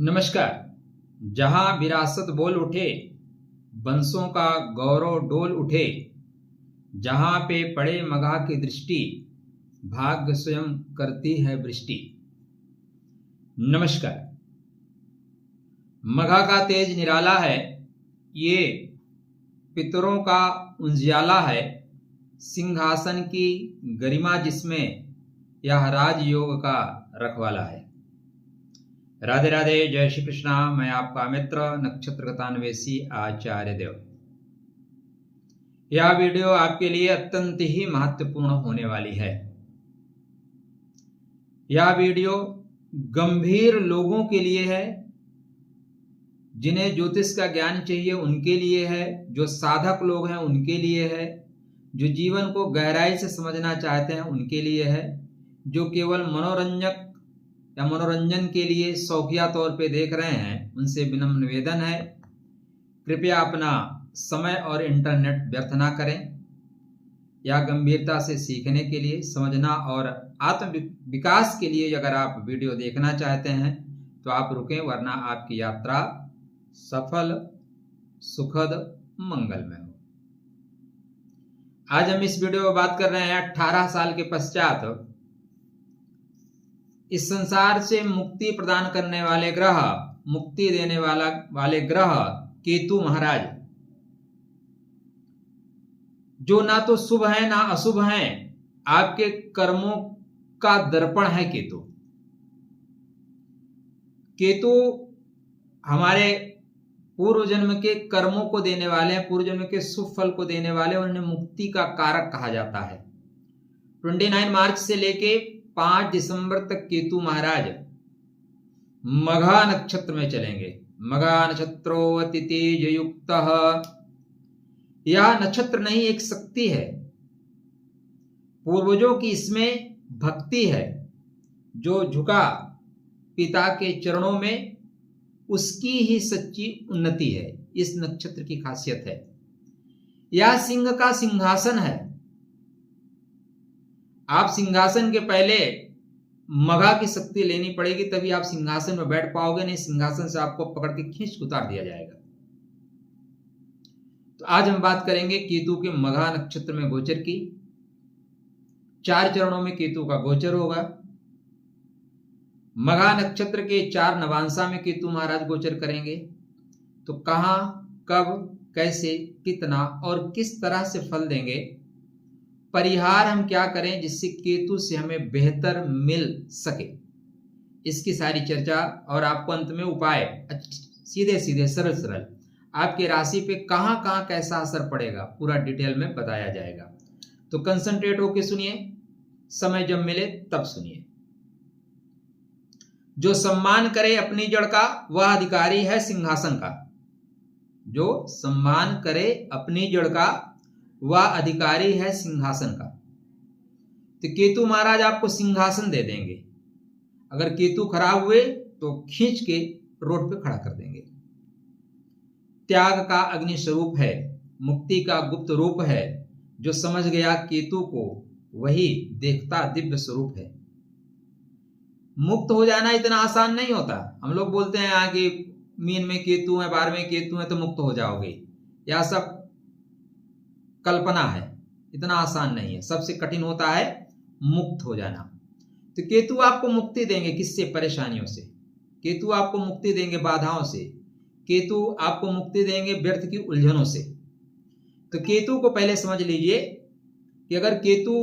नमस्कार। जहां विरासत बोल उठे, वंशों का गौरव डोल उठे, जहां पे पड़े मगहा की दृष्टि, भाग्य स्वयं करती है वृष्टि। नमस्कार। मगहा का तेज निराला है, ये पितरों का उजियाला है, सिंहासन की गरिमा जिसमें, यह राजयोग का रखवाला है। राधे राधे, जय श्री कृष्णा। मैं आपका मित्र नक्षत्र कथान्वेषी आचार्य देव। यह वीडियो आपके लिए अत्यंत ही महत्वपूर्ण होने वाली है। यह वीडियो गंभीर लोगों के लिए है, जिन्हें ज्योतिष का ज्ञान चाहिए उनके लिए है, जो साधक लोग हैं उनके लिए है, जो जीवन को गहराई से समझना चाहते हैं उनके लिए है, जो केवल मनोरंजक या मनोरंजन के लिए शौकिया तौर पे देख रहे हैं उनसे विनम्र निवेदन है, कृपया अपना समय और इंटरनेट व्यर्थ ना करें। या गंभीरता से सीखने के लिए, समझना और आत्म विकास के लिए अगर आप वीडियो देखना चाहते हैं तो आप रुकें, वरना आपकी यात्रा सफल, सुखद, मंगलमय हो। आज हम इस वीडियो में बात कर रहे हैं 18 साल के पश्चात इस संसार से मुक्ति प्रदान करने वाले ग्रह, मुक्ति देने वाले ग्रह केतु महाराज, जो ना तो शुभ है ना अशुभ है, आपके कर्मों का दर्पण है केतु। केतु हमारे पूर्व जन्म के कर्मों को देने वाले हैं, पूर्व जन्म के शुभ फल को देने वाले, उन्हें मुक्ति का कारक कहा जाता है। 29 मार्च से लेके 5 दिसंबर तक केतु महाराज मघा नक्षत्र में चलेंगे। मघा नक्षत्रोऽति तेज युक्त, यह नक्षत्र नहीं, एक शक्ति है। पूर्वजों की इसमें भक्ति है। जो झुका पिता के चरणों में, उसकी ही सच्ची उन्नति है। इस नक्षत्र की खासियत है। यह सिंह का सिंहासन है। आप सिंहासन के पहले मघा की शक्ति लेनी पड़ेगी, तभी आप सिंहासन में बैठ पाओगे, नहीं सिंहासन से आपको पकड़ के खींच उतार दिया जाएगा। तो आज हम बात करेंगे केतु के मघा नक्षत्र में गोचर की। 4 चरणों में केतु का गोचर होगा। मघा नक्षत्र के 4 नवांशा में केतु महाराज गोचर करेंगे। तो कहां, कब, कैसे, कितना और किस तरह से फल देंगे, परिहार हम क्या करें जिससे केतु से हमें बेहतर मिल सके, इसकी सारी चर्चा, और आपको अंत में उपाय सीधे सीधे सरल सरल आपके राशि पे कहां कहां कैसा असर पड़ेगा पूरा डिटेल में बताया जाएगा। तो कंसंट्रेट होके सुनिए, समय जब मिले तब सुनिए। जो सम्मान करे अपनी जड़ का, वह अधिकारी है सिंहासन का। जो सम्मान करे अपनी जड़ का, वह अधिकारी है सिंहासन का। तो केतु महाराज आपको सिंहासन दे देंगे। अगर केतु खराब हुए तो खींच के रोड पे खड़ा कर देंगे। त्याग का अग्नि स्वरूप है, मुक्ति का गुप्त रूप है। जो समझ गया केतु को, वही देखता दिव्य स्वरूप है। मुक्त हो जाना इतना आसान नहीं होता। हम लोग बोलते हैं यहाँ कि मीन में केतु है, 12वें केतु है तो मुक्त हो जाओगे। यह सब कल्पना है, इतना आसान नहीं है। सबसे कठिन होता है मुक्त हो जाना। तो केतु आपको मुक्ति देंगे किससे? परेशानियों से। केतु आपको मुक्ति देंगे बाधाओं से। केतु आपको मुक्ति देंगे व्यर्थ की उलझनों से। तो केतु को पहले समझ लीजिए कि अगर केतु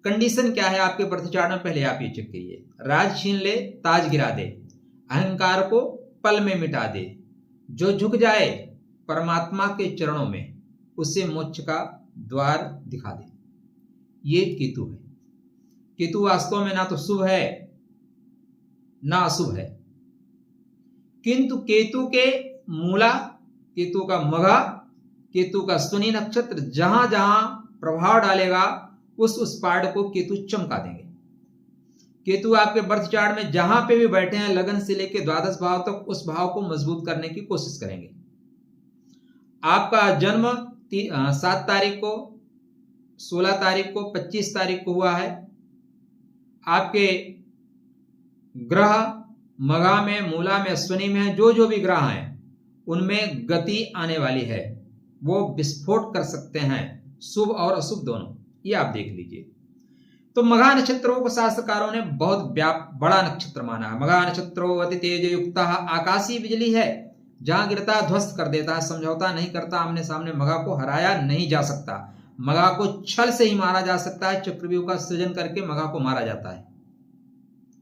कंडीशन क्या है आपके बर्थ चार्ट में, पहले आप ये चेक कीजिए। राज छीन ले, ताज गिरा दे, अहंकार को पल में मिटा दे, जो झुक जाए परमात्मा के चरणों में, उसे मोक्ष का द्वार दिखा दे। ये केतु है। केतु वास्तव में ना तो शुभ है ना अशुभ है, किंतु केतु के मूला, केतु का मघा, केतु का शनि नक्षत्र जहां जहां प्रभाव डालेगा उस पार्ट को केतु चमका देंगे। केतु आपके बर्थ चार्ट में जहां पे भी बैठे हैं, लगन से लेकर द्वादश भाव तक, उस भाव को मजबूत करने की कोशिश करेंगे। आपका जन्म 7 तारीख को, 16 तारीख को, 25 तारीख को हुआ है। आपके ग्रह मघा में, मूला में, अश्विनी में जो जो भी ग्रह हैं उनमें गति आने वाली है, वो विस्फोट कर सकते हैं, शुभ और अशुभ दोनों। ये आप देख लीजिए। तो मघा नक्षत्रों को शास्त्रकारों ने बहुत बड़ा नक्षत्र माना है। मघा नक्षत्रो अति तेज युक्त, आकाशीय बिजली है, जहां गिरता ध्वस्त कर देता है, समझौता नहीं करता, आमने सामने मघा को हराया नहीं जा सकता। मघा को छल से ही मारा जा सकता है, चक्रव्यूह का सृजन करके मघा को मारा जाता है।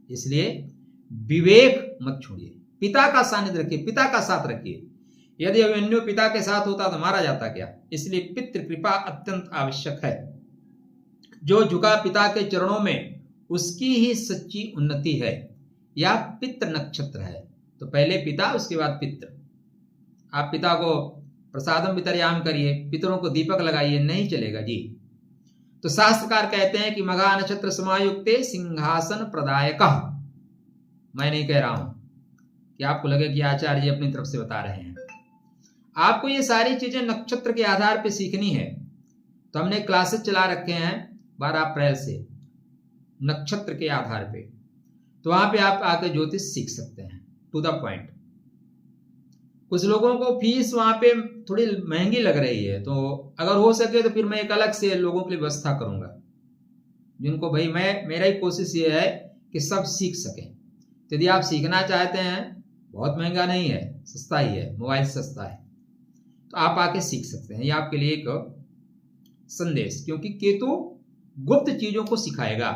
इसलिए विवेक मत छोड़िए, पिता का सानिध्य रखिए, पिता का साथ रखिए। यदि अभिमन्यु पिता के साथ होता तो मारा जाता क्या? इसलिए पितृ कृपा अत्यंत आवश्यक है। जो झुका पिता के चरणों में उसकी ही सच्ची उन्नति है। या पितृ नक्षत्र है तो पहले पिता उसके बाद पितृ। आप पिता को प्रसादम वितरयाम करिए, पितरों को दीपक लगाइए, नहीं चलेगा जी। तो शास्त्रकार कहते हैं कि मघा नक्षत्र समायुक्ते सिंहासन प्रदायक। मैं नहीं कह रहा हूं कि आपको लगे कि आचार्य जी अपनी तरफ से बता रहे हैं। आपको ये सारी चीजें नक्षत्र के आधार पे सीखनी है। तो हमने क्लासेस चला रखे हैं 12 अप्रैल से नक्षत्र के आधार पे, तो वहां पे आप आकर ज्योतिष सीख सकते हैं टू द पॉइंट। कुछ लोगों को फीस वहां पे थोड़ी महंगी लग रही है, तो अगर हो सके तो फिर मैं एक अलग से लोगों के लिए व्यवस्था करूंगा, जिनको भाई मेरा ही कोशिश ये है कि सब सीख सकें। तो यदि आप सीखना चाहते हैं, बहुत महंगा नहीं है, सस्ता ही है, मोबाइल सस्ता है, तो आप आके सीख सकते हैं। ये आपके लिए एक संदेश, क्योंकि केतु गुप्त चीजों को सिखाएगा।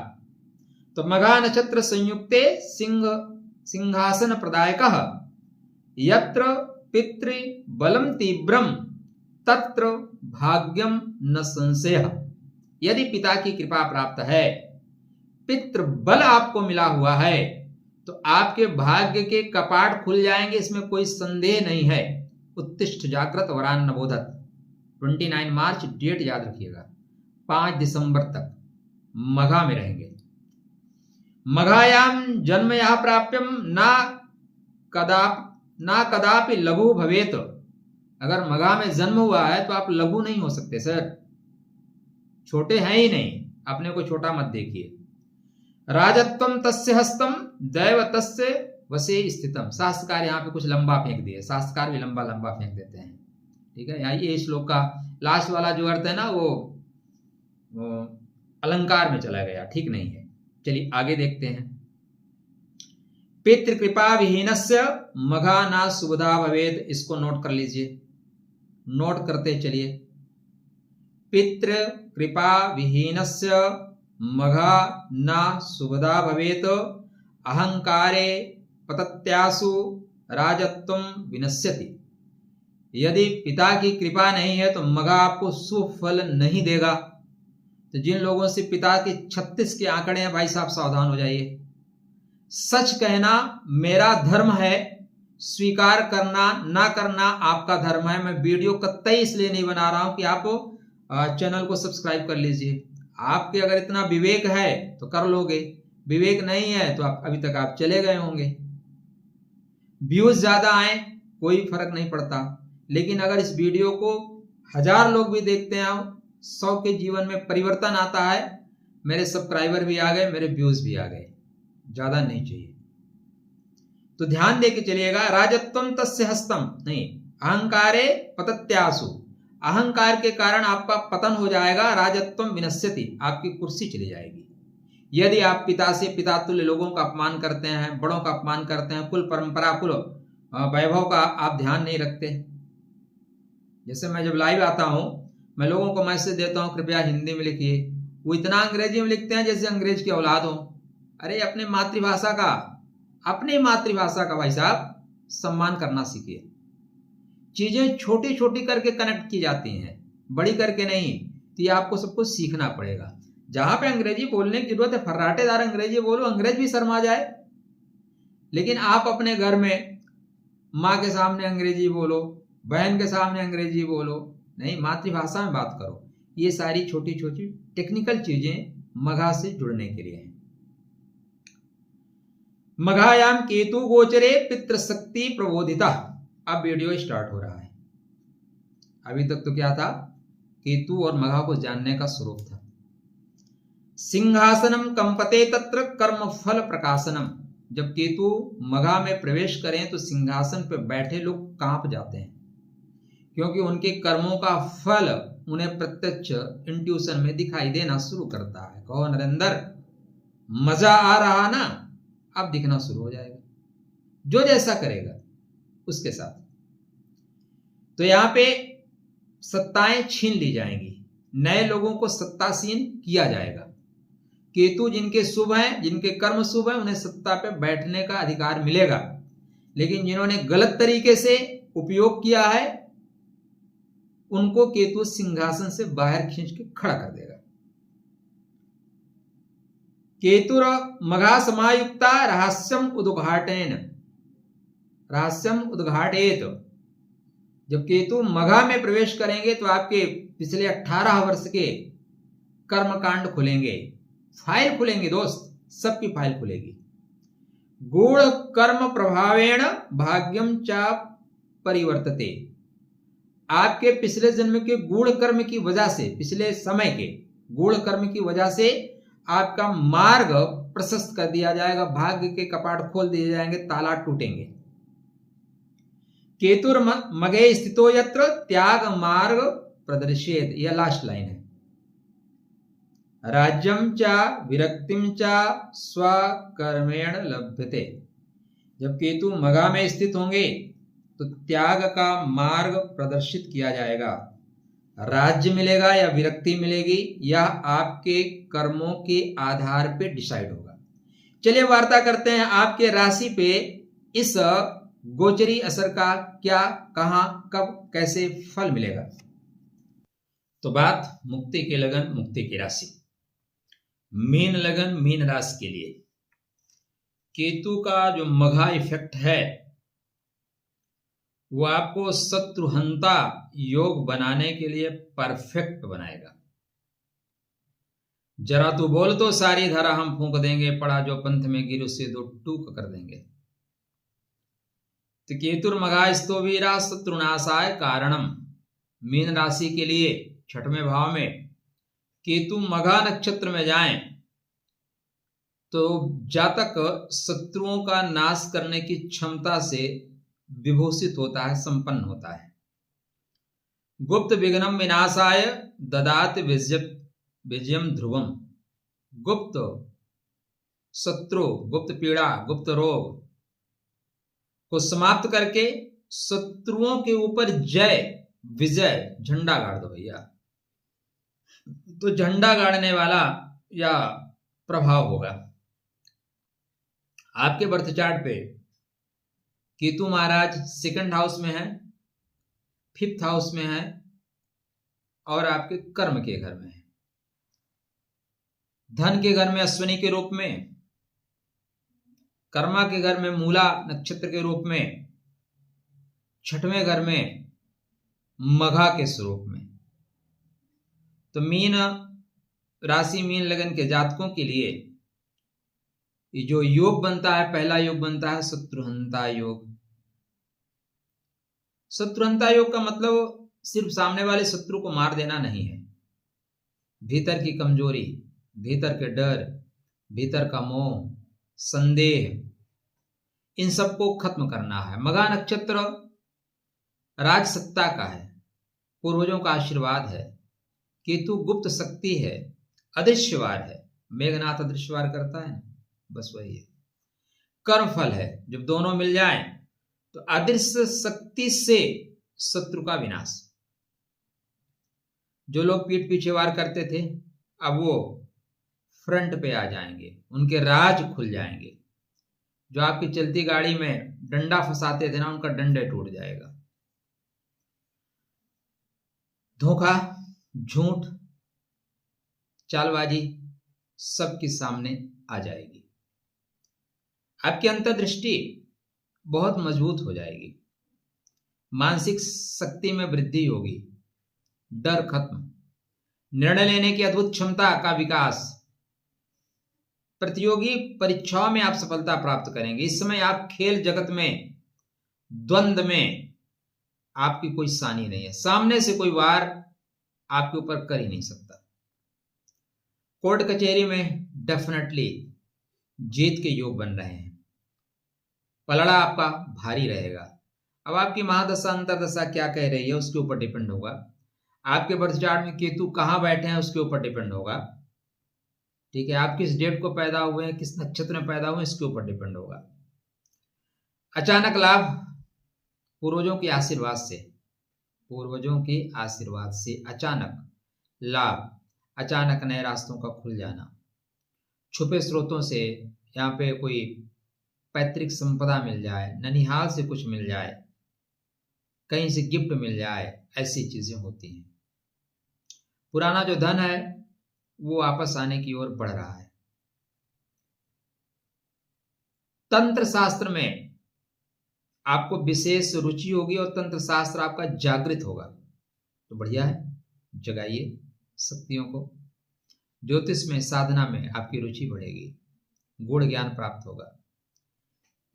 तो मघा नक्षत्र संयुक्ते सिंहासन प्रदायकः यत्र पितृ बलम तीव्रम तत्र भाग्यम न संशयः। यदि पिता की कृपा प्राप्त है, पितृ बल आपको मिला हुआ है, तो आपके भाग्य के कपाट खुल जाएंगे, इसमें कोई संदेह नहीं है। उत्तिष्ठ जागृत वरान नबोधत। 29 मार्च डेट याद रखिएगा, 5 दिसंबर तक मघा में रहेंगे। मघायाम जन्म यह प्राप्यम ना कदापि लघु भवेत। अगर मघा में जन्म हुआ है तो आप लघु नहीं हो सकते सर, छोटे हैं ही नहीं, अपने को छोटा मत देखिए। राजत्वम तस्य हस्तम दैव तस्य वसे स्थितम। शास्त्रकार यहाँ पे कुछ लंबा फेंक दिए, शास्त्रकार भी लंबा लंबा फेंक देते हैं, ठीक है। यहाँ ये श्लोक का लास्ट वाला जो अर्थ है ना, वो अलंकार में चला गया, ठीक नहीं है। चलिए आगे देखते हैं। पितृ कृपा विहीनस्य मघा ना सुबधा भवेद। इसको नोट कर लीजिए, नोट करते चलिए। पितृ कृपा विहीनस्य मघा ना सुबधा भवेत अहंकारे पतत्यासु राजत्वम विनश्यति। यदि पिता की कृपा नहीं है तो मघा आपको शुभ फल नहीं देगा। तो जिन लोगों से पिता के 36 के आंकड़े हैं, भाई साहब सावधान हो जाइए। सच कहना मेरा धर्म है, स्वीकार करना ना करना आपका धर्म है। मैं वीडियो कतई इसलिए नहीं बना रहा हूं कि आप चैनल को सब्सक्राइब कर लीजिए। आपके अगर इतना विवेक है तो कर लोगे, विवेक नहीं है तो आप अभी तक आप चले गए होंगे। व्यूज ज्यादा आए कोई फर्क नहीं पड़ता, लेकिन अगर इस वीडियो को 1000 लोग भी देखते हैं, 100 के जीवन में परिवर्तन आता है, मेरे सब्सक्राइबर भी आ गए, मेरे व्यूज भी आ गए, ज्यादा नहीं चाहिए। तो ध्यान दे के चलिएगा। राजत्वम तस्य हस्तम नहीं, अहंकारे पतत्यासु। अहंकार के कारण आपका पतन हो जाएगा। राजत्वम विनश्यति, आपकी कुर्सी चली जाएगी। यदि आप पिता से पिता तुल्य लोगों का अपमान करते हैं, बड़ों का अपमान करते हैं, कुल परंपरा कुल वैभव का आप ध्यान नहीं रखते। जैसे मैं जब लाइव आता हूं, मैं लोगों को मैसेज देता हूं कृपया हिंदी में लिखिए, वो इतना अंग्रेजी में लिखते हैं जैसे अंग्रेज की औलाद हो। अरे अपने मातृभाषा का भाई साहब सम्मान करना सीखिए। चीजें छोटी छोटी करके कनेक्ट की जाती हैं, बड़ी करके नहीं। तो ये आपको सब कुछ सीखना पड़ेगा। जहां पे अंग्रेजी बोलने की जरूरत है, फर्राटेदार अंग्रेजी बोलो, अंग्रेज भी शर्मा जाए। लेकिन आप अपने घर में माँ के सामने अंग्रेजी बोलो, बहन के सामने अंग्रेजी बोलो, नहीं, मातृभाषा में बात करो। ये सारी छोटी छोटी टेक्निकल चीजें मघा से जुड़ने के लिए हैं। मघायाम केतु गोचरे पितृशक्ति प्रबोधिता। अब वीडियो स्टार्ट हो रहा है। अभी तक तो क्या था, केतु और मघा को जानने का स्वरूप था। सिंहासनम कंपते तत्र कर्म फल प्रकाशनम। जब केतु मघा में प्रवेश करें तो सिंहासन पर बैठे लोग कांप जाते हैं, क्योंकि उनके कर्मों का फल उन्हें प्रत्यक्ष इंट्यूशन में दिखाई देना शुरू करता है। कहो नरेंद्र, मजा आ रहा ना, अब दिखना शुरू हो जाएगा जो जैसा करेगा उसके साथ। तो यहां पे सत्ताएं छीन ली जाएंगी, नए लोगों को सत्तासीन किया जाएगा। केतु जिनके शुभ हैं, जिनके कर्म शुभ हैं, उन्हें सत्ता पे बैठने का अधिकार मिलेगा, लेकिन जिन्होंने गलत तरीके से उपयोग किया है उनको केतु सिंहासन से बाहर खींच के खड़ा कर देगा। केतुर मघा समायुक्ता रहस्यम उद्घाटेत। जब केतु मघा में प्रवेश करेंगे तो आपके पिछले 18 वर्ष के कर्मकांड खुलेंगे, फाइल खुलेंगे दोस्त, सबकी फाइल खुलेगी। गूढ़ कर्म प्रभावेण भाग्यम च परिवर्तते। आपके पिछले जन्म के गूढ़ कर्म की वजह से, पिछले समय के गूढ़ कर्म की वजह से आपका मार्ग प्रशस्त कर दिया जाएगा, भाग्य के कपाट खोल दिए जाएंगे, ताला टूटेंगे। केतुर मगे स्थितो यत्र त्याग मार्ग प्रदर्शेत, यह लास्ट लाइन है। राज्यम च विरक्तिम च स्वकर्मेण लभ्यते। जब केतु मगा में स्थित होंगे तो त्याग का मार्ग प्रदर्शित किया जाएगा। राज्य मिलेगा या विरक्ति मिलेगी, यह आपके कर्मों के आधार पे डिसाइड होगा। चलिए वार्ता करते हैं आपके राशि पे इस गोचरी असर का क्या, कहां, कब, कैसे फल मिलेगा। तो बात मुक्ति के लगन, मुक्ति की राशि, मीन लगन, मीन राशि के लिए केतु का जो मघा इफेक्ट है वो आपको शत्रुहंता योग बनाने के लिए परफेक्ट बनाएगा। जरा तू बोल तो सारी धारा हम फूंक देंगे, पड़ा जो पंथ में गिर उसे दो टूक कर देंगे। तो केतुर मघास्तो वीरा शत्रुनाशाय कारणम। मीन राशि के लिए 6वें भाव में केतु मघा नक्षत्र में जाएं तो जातक शत्रुओं का नाश करने की क्षमता से विभूषित होता है, संपन्न होता है। गुप्त विघ्नम विनाशाय ददात विजयम ध्रुवम। गुप्त शत्रु, गुप्त पीड़ा, गुप्त रोग को समाप्त करके शत्रुओं के ऊपर जय, विजय, झंडा गाड़ दो भैया। तो झंडा गाड़ने वाला या प्रभाव होगा। आपके बर्थ चार्ट पे केतु महाराज 2nd हाउस में है, 5th हाउस में है और आपके कर्म के घर में है। धन के घर में अश्विनी के रूप में, कर्मा के घर में मूला नक्षत्र के रूप में, 6वें घर में मघा के स्वरूप में। तो मीन राशि, मीन लगन के जातकों के लिए ये जो योग बनता है, पहला योग बनता है शत्रुहंता योग। शत्रुहंता योग का मतलब सिर्फ सामने वाले शत्रु को मार देना नहीं है। भीतर की कमजोरी, भीतर के डर, भीतर का मोह, संदेह, इन सबको खत्म करना है। मघा नक्षत्र राज सत्ता का है, पूर्वजों का आशीर्वाद है। केतु गुप्त शक्ति है, अदृश्यवार है। मेघनाथ अदृश्यवार करता है, बस वही है। कर्म फल है। जब दोनों मिल जाएं तो अदृश्य शक्ति से शत्रु का विनाश। जो लोग पीठ पीछे वार करते थे अब वो फ्रंट पे आ जाएंगे, उनके राज खुल जाएंगे। जो आपकी चलती गाड़ी में डंडा फंसाते थे ना, उनका डंडे टूट जाएगा। धोखा, झूठ, चालबाजी सबके सामने आ जाएगी। आपकी अंतर्दृष्टि बहुत मजबूत हो जाएगी। मानसिक शक्ति में वृद्धि होगी, डर खत्म, निर्णय लेने की अद्भुत क्षमता का विकास। प्रतियोगी परीक्षाओं में आप सफलता प्राप्त करेंगे। इस समय आप खेल जगत में, द्वंद्व में आपकी कोई सानी नहीं है। सामने से कोई वार आपके ऊपर कर ही नहीं सकता। कोर्ट कचहरी में डेफिनेटली जीत के योग बन रहे हैं। पलड़ा आपका भारी रहेगा। अब आपकी महादशा अंतरदशा क्या कह रही है उसके ऊपर डिपेंड होगा। आपके बर्थ चार्ट में केतु कहाँ बैठे हैं उसके ऊपर डिपेंड होगा। ठीक है, आप किस डेट को पैदा हुए हैं, किस नक्षत्र में पैदा हुए इसके ऊपर डिपेंड होगा। अचानक लाभ पूर्वजों के आशीर्वाद से, पूर्वजों के आशीर्वाद से अचानक लाभ, अचानक नए रास्तों का खुल जाना, छुपे स्रोतों से यहाँ पे कोई पैतृक संपदा मिल जाए, ननिहाल से कुछ मिल जाए, कहीं से गिफ्ट मिल जाए, ऐसी चीजें होती हैं। पुराना जो धन है वो वापस आने की ओर बढ़ रहा है। तंत्र शास्त्र में आपको विशेष रुचि होगी और तंत्र शास्त्र आपका जागृत होगा, तो बढ़िया है, जगाइए शक्तियों को। ज्योतिष में, साधना में आपकी रुचि बढ़ेगी, गुण ज्ञान प्राप्त होगा।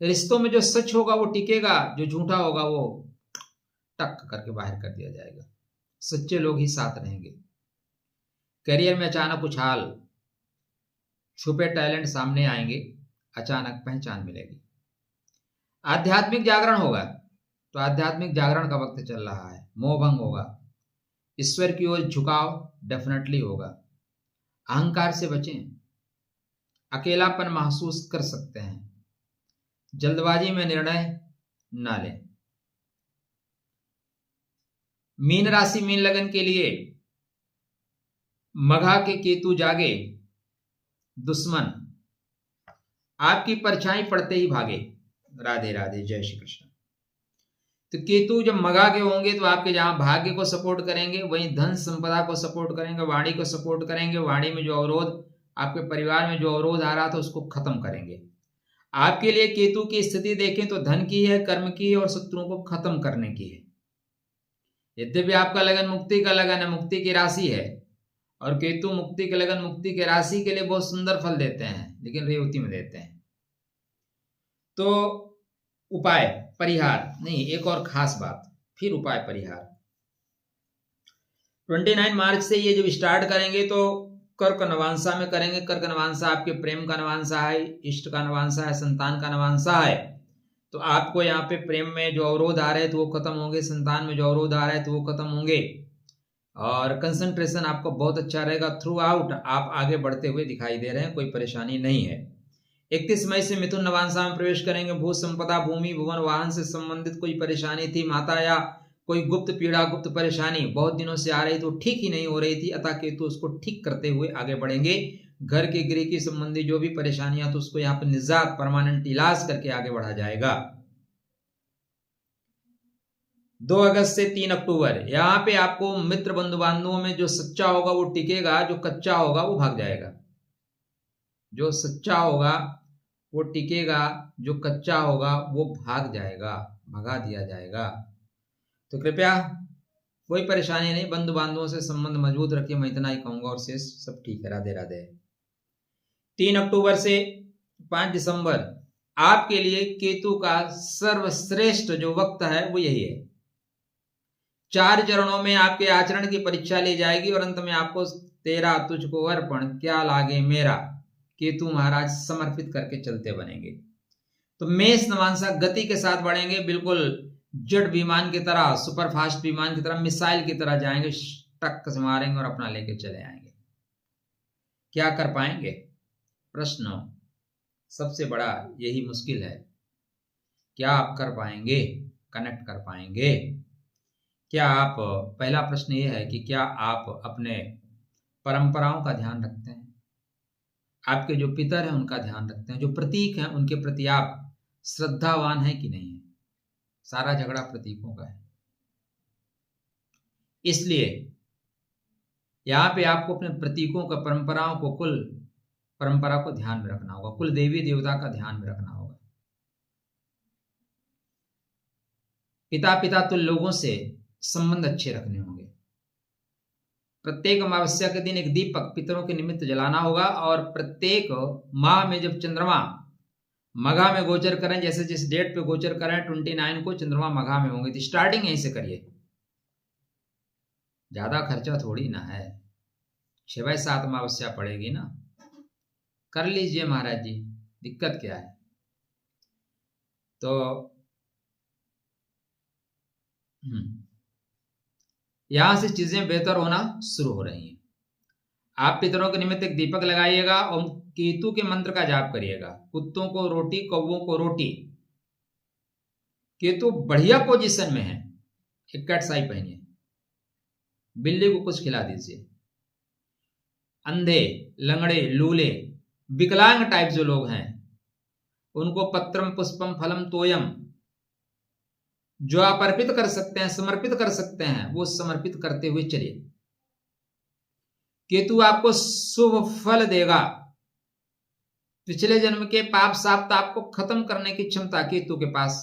रिश्तों में जो सच होगा वो टिकेगा, जो झूठा होगा वो टक करके बाहर कर दिया जाएगा। सच्चे लोग ही साथ रहेंगे। करियर में अचानक उछाल, छुपे टैलेंट सामने आएंगे, अचानक पहचान मिलेगी। आध्यात्मिक जागरण होगा, तो आध्यात्मिक जागरण का वक्त चल रहा है। मोह भंग होगा, ईश्वर की ओर झुकाव डेफिनेटली होगा। अहंकार से बचें, अकेलापन महसूस कर सकते हैं, जल्दबाजी में निर्णय ना लें। मीन राशि, मीन लगन के लिए मघा के केतु जागे, दुश्मन आपकी परछाई पड़ते ही भागे। राधे राधे, जय श्री कृष्ण। तो केतु जब मघा के होंगे तो आपके जहां भाग्य को सपोर्ट करेंगे, वहीं धन संपदा को सपोर्ट करेंगे, वाणी को सपोर्ट करेंगे। वाणी में जो अवरोध, आपके परिवार में जो अवरोध आ रहा था उसको खत्म करेंगे। आपके लिए केतु की स्थिति देखें तो धन की है, कर्म की है और शत्रुओं को खत्म करने की है। यद्यपि आपका लगन मुक्ति का लगन है, मुक्ति की राशि है, और केतु मुक्ति के लगन, मुक्ति के राशि के लिए बहुत सुंदर फल देते हैं, लेकिन रेवती में देते हैं। तो उपाय, परिहार नहीं, एक और खास बात, फिर उपाय परिहार। 29 मार्च से ये जब स्टार्ट करेंगे तो कर्क नवांशा में करेंगे। कर्क नवांशा आपके प्रेम का नवांशा है, इष्ट का नवांशा है, संतान का नवांशा है। तो आपको यहाँ पे प्रेम में जो अवरोध आ रहे थे वो खत्म होंगे, संतान में जो अवरोध आ रहे थे वो खत्म होंगे, और कंसंट्रेशन आपका बहुत अच्छा रहेगा। थ्रू आउट आप आगे बढ़ते हुए दिखाई दे रहे हैं, कोई परेशानी नहीं है। 31 मई से मिथुन नवांशा में प्रवेश करेंगे। भू संपदा, भूमि, भुवन, वाहन से संबंधित कोई परेशानी थी, माता या कोई गुप्त पीड़ा, गुप्त परेशानी बहुत दिनों से आ रही थी, ठीक ही नहीं हो रही थी, अतः केतु उसको ठीक करते हुए आगे बढ़ेंगे। घर के गृह की संबंधी जो भी परेशानियां, तो उसको यहाँ पे निजात, परमानेंट इलाज करके आगे बढ़ा जाएगा। 2 अगस्त से 3 अक्टूबर, यहाँ पे आपको मित्र बंधु बांधवों में जो सच्चा होगा वो टिकेगा, जो कच्चा होगा वो भाग जाएगा। जो सच्चा होगा वो टिकेगा, जो कच्चा होगा वो भाग जाएगा, भगा दिया जाएगा। तो कृपया कोई परेशानी नहीं, बंधु बांधवों से संबंध मजबूत रखिए, मैं इतना ही कहूंगा, और शेष सब ठीक है। राधे राधे। 3 अक्टूबर से 5 दिसंबर आपके लिए केतु का सर्वश्रेष्ठ जो वक्त है वो यही है। 4 चरणों में आपके आचरण की परीक्षा ली जाएगी और अंत में आपको तेरा तुझको अर्पण क्या लागे मेरा केतु महाराज समर्पित करके चलते बनेंगे। तो मेष नवांशा गति के साथ बढ़ेंगे, बिल्कुल जेट विमान की तरह, सुपरफास्ट विमान की तरह, मिसाइल की तरह जाएंगे, टक से मारेंगे और अपना लेके चले आएंगे। क्या कर पाएंगे? प्रश्न सबसे बड़ा यही मुश्किल है, क्या आप कर पाएंगे, कनेक्ट कर पाएंगे? क्या आप, पहला प्रश्न ये है कि क्या आप अपने परंपराओं का ध्यान रखते हैं, आपके जो पितर हैं उनका ध्यान रखते हैं, जो प्रतीक हैं उनके प्रति आप श्रद्धावान हैं कि नहीं है? सारा झगड़ा प्रतीकों का है। इसलिए यहां पे आपको अपने प्रतीकों का, परंपराओं को, कुल परंपरा को ध्यान में रखना होगा, कुल देवी देवता का ध्यान में रखना होगा। पिता तुल्य लोगों से संबंध अच्छे रखने होंगे। प्रत्येक अमावस्या के दिन एक दीपक पितरों के निमित्त जलाना होगा, और प्रत्येक माह में जब चंद्रमा मघा में गोचर करें, जैसे जिस डेट पे गोचर करें 29 को चंद्रमा मघा में होंगे, तो स्टार्टिंग यहीं से करिए, ज्यादा खर्चा थोड़ी ना है, 6-7 अमावस्या पड़ेगी ना, कर लीजिए महाराज जी, दिक्कत क्या है। तो यहां से चीजें बेहतर होना शुरू हो रही हैं। आप पितरों के निमित्त एक दीपक लगाइएगा और केतु के मंत्र का जाप करिएगा। कुत्तों को रोटी, कौवों को रोटी। केतु बढ़िया पोजीशन में है, एक कैट साई पहनिए, बिल्ली को कुछ खिला दीजिए। अंधे, लंगड़े, लूले, विकलांग टाइप जो लोग हैं उनको पत्रम पुष्पम फलम तोयम, जो आप अर्पित कर सकते हैं, समर्पित कर सकते हैं, वो समर्पित करते हुए चलिए। केतु आपको शुभ फल देगा। पिछले जन्म के पाप साप आपको खत्म करने की क्षमता केतु के पास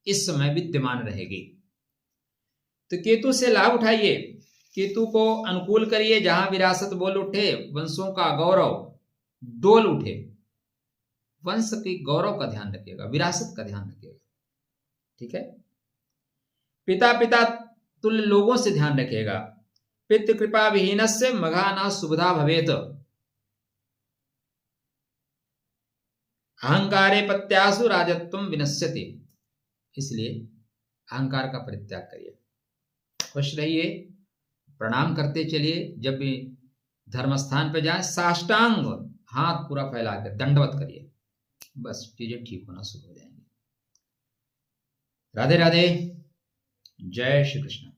इस समय विद्यमान रहेगी। तो केतु से लाभ उठाइए, केतु को अनुकूल करिए। जहां विरासत बोल उठे, वंशों का गौरव डोल उठे, वंश की गौरव का ध्यान रखिएगा, विरासत का ध्यान रखिएगा, ठीक है। पिता पिता तुल्य लोगों से ध्यान रखिएगा। पितृ कृपा विहीनस्य मघा न सुविधा भवेत। अहंकारे पत्यासु राजत्वम विनश्यति। इसलिए अहंकार का परित्याग करिए, खुश रहिए, प्रणाम करते चलिए। जब भी धर्म स्थान पर जाए साष्टांग हाथ पूरा फैला कर दंडवत करिए, बस चीजें ठीक होना शुरू हो जाएंगी। राधे राधे, जय श्री कृष्ण।